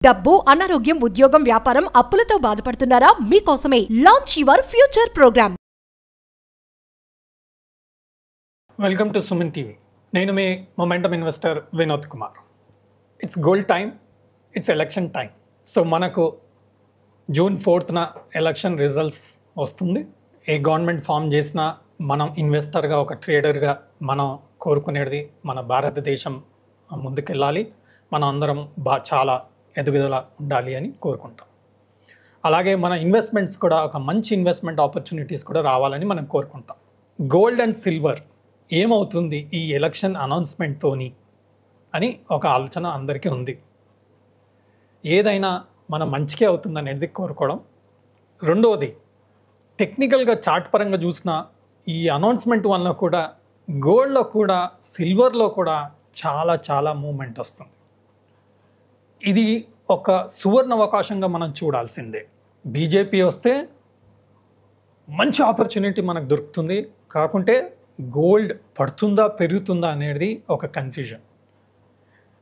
డబ్బు, అనారోగ్యం, ఉద్యోగం, వ్యాపారం, అప్పులతో బాధపడుతున్నారా? మీకోసమే launch your future program. Welcome to Suman TV. నేను మీ momentum investor Vinod Kumar. It's gold time, it's election time. So మనకు జూన్ 4న ఎలక్షన్ రిజల్ట్స్ వస్తుంది. ఏ గవర్నమెంట్ ఫామ్ చేసినా మనం ఇన్వెస్టర్గా, ఒక ట్రేడర్గా మనం కోరుకునేది మన భారతదేశం ముందుకెళ్ళాలి, మనం అందరం చాలా ఎదుగుదల ఉండాలి అని కోరుకుంటాం. అలాగే మన ఇన్వెస్ట్మెంట్స్ కూడా ఒక మంచి ఇన్వెస్ట్మెంట్ ఆపర్చునిటీస్ కూడా రావాలని మనం కోరుకుంటాం. గోల్డ్ అండ్ సిల్వర్ ఏమవుతుంది ఈ ఎలక్షన్ అనౌన్స్మెంట్తోని అని ఒక ఆలోచన అందరికీ ఉంది. ఏదైనా మన మంచికే అవుతుంది అనేది కోరుకోవడం. రెండవది, టెక్నికల్గా చార్ట్ పరంగా చూసిన ఈ అనౌన్స్మెంట్ వల్ల కూడా గోల్డ్లో కూడా సిల్వర్లో కూడా చాలా మూమెంట్ వస్తుంది. ఇది ఒక సువర్ణ అవకాశంగా మనం చూడాల్సిందే. బీజేపీ వస్తే మంచి ఆపర్చునిటీ మనకు దొరుకుతుంది, కాకుంటే గోల్డ్ పడుతుందా పెరుగుతుందా అనేది ఒక కన్ఫ్యూజన్.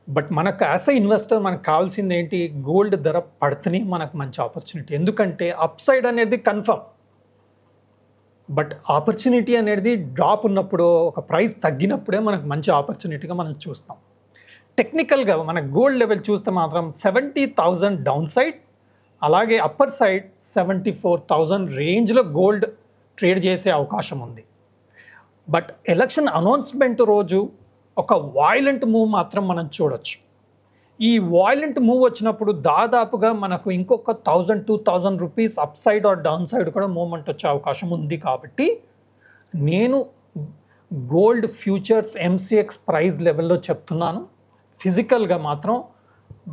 బట్ మనకు యాజ్ ఎ ఇన్వెస్టర్ మనకు కావాల్సింది ఏంటి? గోల్డ్ ధర పడితేనే మనకు మంచి ఆపర్చునిటీ. ఎందుకంటే అప్ సైడ్ అనేది కన్ఫర్మ్, బట్ ఆపర్చునిటీ అనేది డ్రాప్ ఉన్నప్పుడు, ఒక ప్రైస్ తగ్గినప్పుడే మనకు మంచి ఆపర్చునిటీగా మనం చూస్తాం. టెక్నికల్గా మన గోల్డ్ లెవెల్ చూస్తే మాత్రం 70,000 డౌన్ సైడ్, అలాగే అప్పర్ సైడ్ 74,000 రేంజ్లో గోల్డ్ ట్రేడ్ చేసే అవకాశం ఉంది. బట్ ఎలక్షన్ అనౌన్స్మెంట్ రోజు ఒక వాయిలెంట్ మూవ్ మాత్రం మనం చూడొచ్చు. ఈ వాయిలెంట్ మూవ్ వచ్చినప్పుడు దాదాపుగా మనకు ఇంకొక 1,000-2,000 rupees up side or down side కూడా మూవ్మెంట్ వచ్చే అవకాశం ఉంది. కాబట్టి నేను గోల్డ్ ఫ్యూచర్స్ MCX ప్రైస్ లెవెల్లో చెప్తున్నాను. ఫిజికల్గా మాత్రం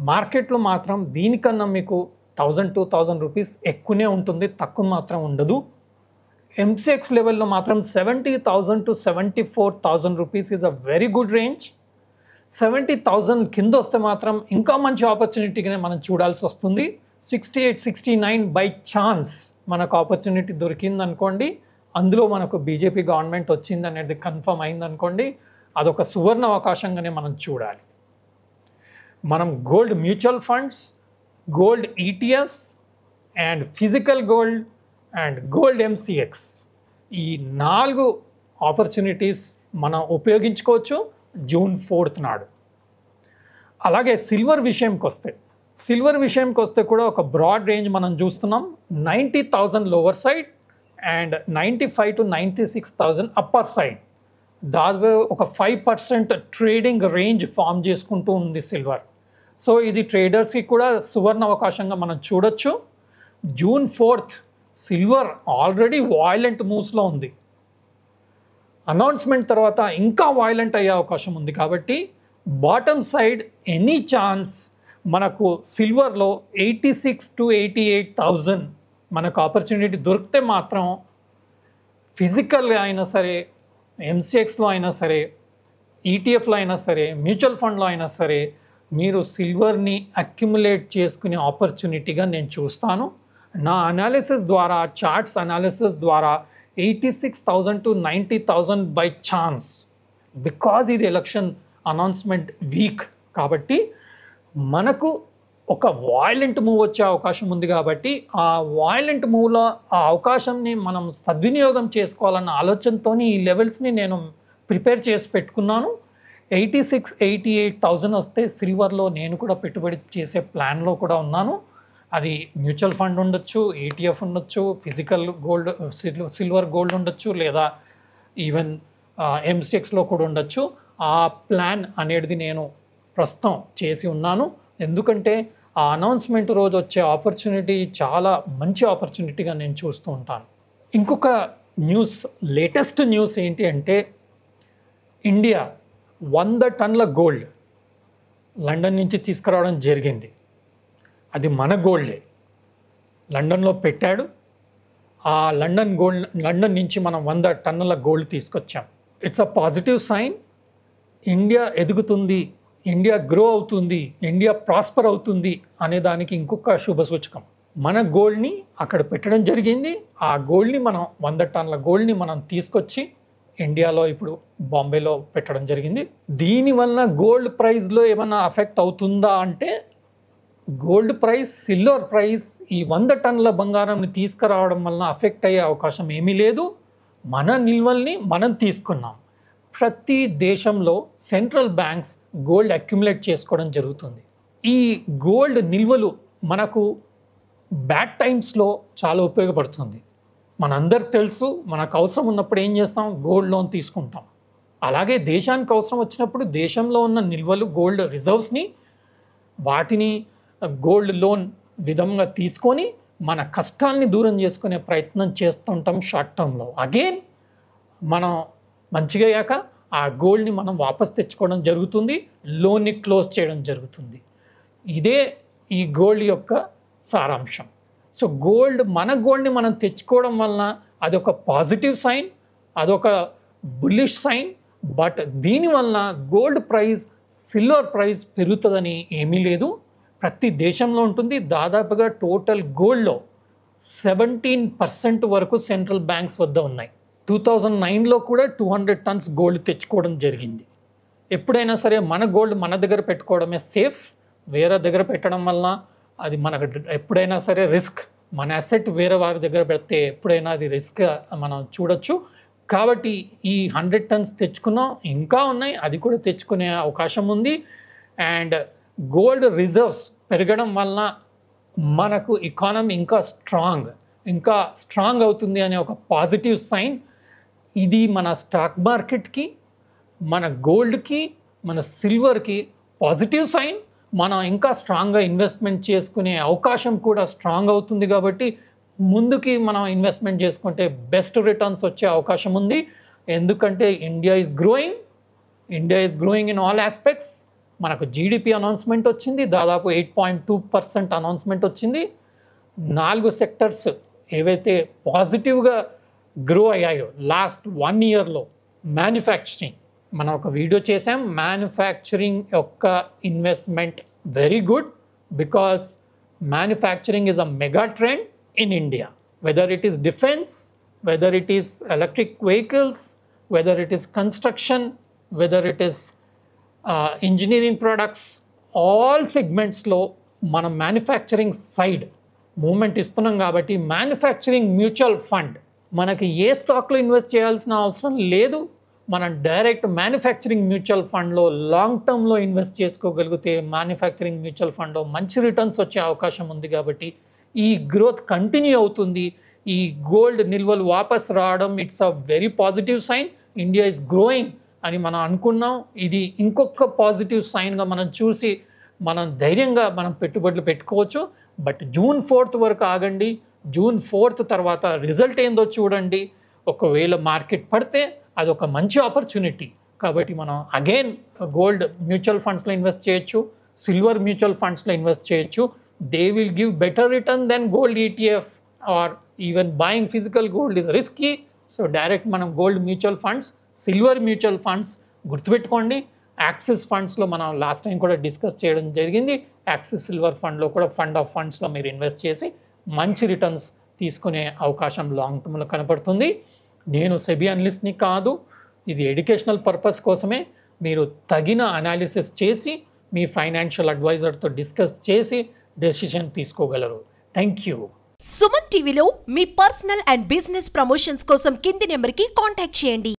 మార్కెట్లో మాత్రం దీనికన్నా మీకు 1,000-2,000 రూపీస్ ఎక్కువనే ఉంటుంది, తక్కువ మాత్రం ఉండదు. MCX లెవెల్లో మాత్రం 70,000 to 74,000 rupees is a very good range. 70,000 కింద వస్తే మాత్రం ఇంకా మంచి ఆపర్చునిటీగానే మనం చూడాల్సి వస్తుంది. 68-69 బై ఛాన్స్ మనకు ఆపర్చునిటీ దొరికింది అనుకోండి, అందులో మనకు బీజేపీ గవర్నమెంట్ వచ్చింది అనేది కన్ఫర్మ్ అయింది అనుకోండి, అదొక సువర్ణ అవకాశంగానే మనం చూడాలి. మనం gold mutual funds, gold ETFs and physical gold and gold MCX, ఈ 4 ఆపర్చునిటీస్ మనం ఉపయోగించుకోవచ్చు జూన్ 4th నాడు. అలాగే సిల్వర్ విషయంకి వస్తే కూడా ఒక బ్రాడ్ రేంజ్ మనం చూస్తున్నాం. 90,000 lower side and 95,000 to 96,000 upper side. దాదాపు ఒక 5% ట్రేడింగ్ రేంజ్ ఫామ్ చేసుకుంటూ ఉంది సిల్వర్. సో ఇది ట్రేడర్స్కి కూడా సువర్ణ అవకాశంగా మనం చూడొచ్చు. June 4th silver already violent మూవ్స్లో ఉంది. అనౌన్స్మెంట్ తర్వాత ఇంకా వాయిలెంట్ అయ్యే అవకాశం ఉంది. కాబట్టి బాటమ్ సైడ్ ఎనీ ఛాన్స్ మనకు సిల్వర్లో 86,000 to 88,000 మనకు ఆపర్చునిటీ దొరికితే మాత్రం ఫిజికల్గా అయినా సరే, MCXలో అయినా సరే, ETFలో అయినా సరే, మ్యూచువల్ ఫండ్లో అయినా సరే మీరు సిల్వర్ని అక్యుములేట్ చేసుకునే ఆపర్చునిటీగా నేను చూస్తాను. నా అనాలిసిస్ ద్వారా, చార్ట్స్ అనాలిసిస్ ద్వారా 86,000 to 90,000 బై ఛాన్స్, బికాజ్ ఇది ఎలక్షన్ అనౌన్స్మెంట్ వీక్ కాబట్టి మనకు ఒక వాయిలెంట్ మూవ్ వచ్చే అవకాశం ఉంది. కాబట్టి ఆ వాయిలెంట్ మూవ్లో ఆ అవకాశంని మనం సద్వినియోగం చేసుకోవాలన్న ఆలోచనతో ఈ లెవెల్స్ని నేను ప్రిపేర్ చేసి పెట్టుకున్నాను. 86,000-88,000 వస్తే సిల్వర్లో నేను కూడా పెట్టుబడి చేసే ప్లాన్లో కూడా ఉన్నాను. అది మ్యూచువల్ ఫండ్ ఉండొచ్చు, ETF ఉండొచ్చు, ఫిజికల్ గోల్డ్ సిల్వర్ గోల్డ్ ఉండొచ్చు, లేదా ఈవెన్ MCXలో కూడా ఉండొచ్చు. ఆ ప్లాన్ అనేది నేను ప్రస్తుతం చేసి ఉన్నాను. ఎందుకంటే ఆ అనౌన్స్మెంట్ రోజు వచ్చే ఆపర్చునిటీ చాలా మంచి ఆపర్చునిటీగా నేను చూస్తూ ఉంటాను. ఇంకొక న్యూస్, లేటెస్ట్ న్యూస్ ఏంటి అంటే, ఇండియా 100 టన్నుల గోల్డ్ లండన్ నుంచి తీసుకురావడం జరిగింది. అది మన గోల్డే, లండన్లో పెట్టాడు. ఆ లండన్ నుంచి మనం 100 టన్నుల గోల్డ్ తీసుకొచ్చాం. It's a positive sign. India ఎదుగుతుంది, ఇండియా గ్రో అవుతుంది, ఇండియా ప్రాస్పర్ అవుతుంది అనే దానికి ఇంకొక శుభ సూచకం. మన గోల్డ్ని అక్కడ పెట్టడం జరిగింది. ఆ గోల్డ్ని మనం 100 టన్నుల గోల్డ్ని మనం తీసుకొచ్చి ఇండియాలో ఇప్పుడు బాంబేలో పెట్టడం జరిగింది. దీనివల్ల గోల్డ్ ప్రైస్లో ఏమైనా అఫెక్ట్ అవుతుందా అంటే గోల్డ్ ప్రైస్, సిల్వర్ ప్రైస్ ఈ 100 టన్నుల బంగారంని తీసుకురావడం వలన అఫెక్ట్ అయ్యే అవకాశం ఏమీ లేదు. మన నిల్వల్ని మనం తీసుకున్నాం. ప్రతి దేశంలో సెంట్రల్ బ్యాంక్స్ గోల్డ్ అక్యుములేట్ చేసుకోవడం జరుగుతుంది. ఈ గోల్డ్ నిల్వలు మనకు బ్యాడ్ టైమ్స్లో చాలా ఉపయోగపడుతుంది. మనందరికి తెలుసు, మనకు అవసరం ఉన్నప్పుడు ఏం చేస్తాం, గోల్డ్ లోన్ తీసుకుంటాం. అలాగే దేశానికి అవసరం వచ్చినప్పుడు దేశంలో ఉన్న నిల్వలు, గోల్డ్ రిజర్వ్స్ని, వాటిని గోల్డ్ లోన్ విధంగా తీసుకొని మన కష్టాల్ని దూరం చేసుకునే ప్రయత్నం చేస్తుంటాం షార్ట్ టర్మ్లో. అగైన్ మనం మంచిగా అయ్యాక ఆ గోల్డ్ని మనం వాపస్ తెచ్చుకోవడం జరుగుతుంది, లోన్ని క్లోజ్ చేయడం జరుగుతుంది. ఇదే ఈ గోల్డ్ యొక్క సారాంశం. సో మన గోల్డ్ని మనం తెచ్చుకోవడం వలన అదొక పాజిటివ్ సైన్, అదొక బుల్లిష్ సైన్. బట్ దీనివలన గోల్డ్ ప్రైస్, సిల్వర్ ప్రైస్ పెరుగుతుందని ఏమీ లేదు. ప్రతి దేశంలో ఉంటుంది. దాదాపుగా టోటల్ గోల్డ్లో 17% వరకు సెంట్రల్ బ్యాంక్స్ వద్ద ఉన్నాయి. 2009లో కూడా 200 టన్స్ గోల్డ్ తెచ్చుకోవడం జరిగింది. ఎప్పుడైనా సరే మన గోల్డ్ మన దగ్గర పెట్టుకోవడమే సేఫ్. వేరే దగ్గర పెట్టడం వలన అది మనకు ఎప్పుడైనా సరే రిస్క్. మన అసెట్ వేరే వారి దగ్గర పెడితే ఎప్పుడైనా అది రిస్క్ మనం చూడొచ్చు. కాబట్టి ఈ 100 టన్స్ తెచ్చుకున్నాం, ఇంకా ఉన్నాయి, అది కూడా తెచ్చుకునే అవకాశం ఉంది. అండ్ గోల్డ్ రిజర్వ్స్ పెరగడం వలన మనకు ఎకానమీ ఇంకా స్ట్రాంగ్ అవుతుంది అనే ఒక పాజిటివ్ సైన్. ఇది మన స్టాక్ మార్కెట్కి, మన గోల్డ్కి, మన సిల్వర్కి పాజిటివ్ సైన్. మనం ఇంకా స్ట్రాంగ్గా ఇన్వెస్ట్మెంట్ చేసుకునే అవకాశం కూడా స్ట్రాంగ్ అవుతుంది. కాబట్టి ముందుకి మనం ఇన్వెస్ట్మెంట్ చేసుకుంటే బెస్ట్ రిటర్న్స్ వచ్చే అవకాశం ఉంది. ఎందుకంటే India is growing in all aspects. మనకు జీడిపి అనౌన్స్మెంట్ వచ్చింది, దాదాపు 8.2% అనౌన్స్మెంట్ వచ్చింది. 4 సెక్టర్స్ ఏవైతే పాజిటివ్గా గ్రో అయ్యాయో లాస్ట్ 1 ఇయర్లో, మ్యానుఫ్యాక్చరింగ్, మనం ఒక వీడియో చేసాం. మ్యానుఫ్యాక్చరింగ్ యొక్క investment very good, because manufacturing is a mega trend in India, whether it is defense, whether it is electric vehicles, whether it is construction, whether it is engineering products, all segments lo మనం manufacturing side moment ఇస్తున్నాం. కాబట్టి manufacturing mutual fund, మనకి ఏ స్టాక్లో invest చేయాల్సిన అవసరం లేదు. మనం direct manufacturing mutual ఫండ్లో లాంగ్ టర్మ్లో ఇన్వెస్ట్ చేసుకోగలిగితే మ్యానుఫ్యాక్చరింగ్ మ్యూచువల్ ఫండ్లో మంచి రిటర్న్స్ వచ్చే అవకాశం ఉంది. కాబట్టి ఈ గ్రోత్ కంటిన్యూ అవుతుంది. ఈ గోల్డ్ నిల్వలు వాపస్ రావడం, it's a very positive sign. India is growing అని మనం అనుకున్నాం. ఇది ఇంకొక పాజిటివ్ సైన్గా మనం చూసి మనం ధైర్యంగా మనం పెట్టుబడులు పెట్టుకోవచ్చు. బట్ June 4th వరకు ఆగండి. June 4th తర్వాత రిజల్ట్ ఏందో చూడండి. ఒకవేళ మార్కెట్ పడితే అదొక మంచి ఆపర్చునిటీ. కాబట్టి మనం అగైన్ గోల్డ్ మ్యూచువల్ ఫండ్స్లో ఇన్వెస్ట్ చేయొచ్చు, సిల్వర్ మ్యూచువల్ ఫండ్స్లో ఇన్వెస్ట్ చేయొచ్చు. They will give better return than gold ETF, or even buying physical gold is risky. So direct మనం gold mutual funds, silver mutual funds గుర్తుపెట్టుకోండి. Axis ఫండ్స్లో మనం last time కూడా discuss చేయడం జరిగింది. యాక్సిస్ సిల్వర్ ఫండ్లో కూడా ఫండ్ ఆఫ్ ఫండ్స్లో మీరు ఇన్వెస్ట్ చేసి మంచి రిటర్న్స్ తీసుకునే అవకాశం లాంగ్ టర్మ్లో కనపడుతుంది. నేను సెబీ అనలిస్ట్ని కాదు, ఇది ఎడ్యుకేషనల్ పర్పస్ కోసమే. మీరు తగిన అనాలిసిస్ చేసి మీ ఫైనాన్షియల్ అడ్వైజర్తో డిస్కస్ చేసి డెసిషన్ తీసుకోగలరు. Thank you. సుమన్ టీవీలో మీ పర్సనల్ అండ్ బిజినెస్ ప్రమోషన్స్ కోసం కింది నెంబర్కి కాంటాక్ట్ చేయండి.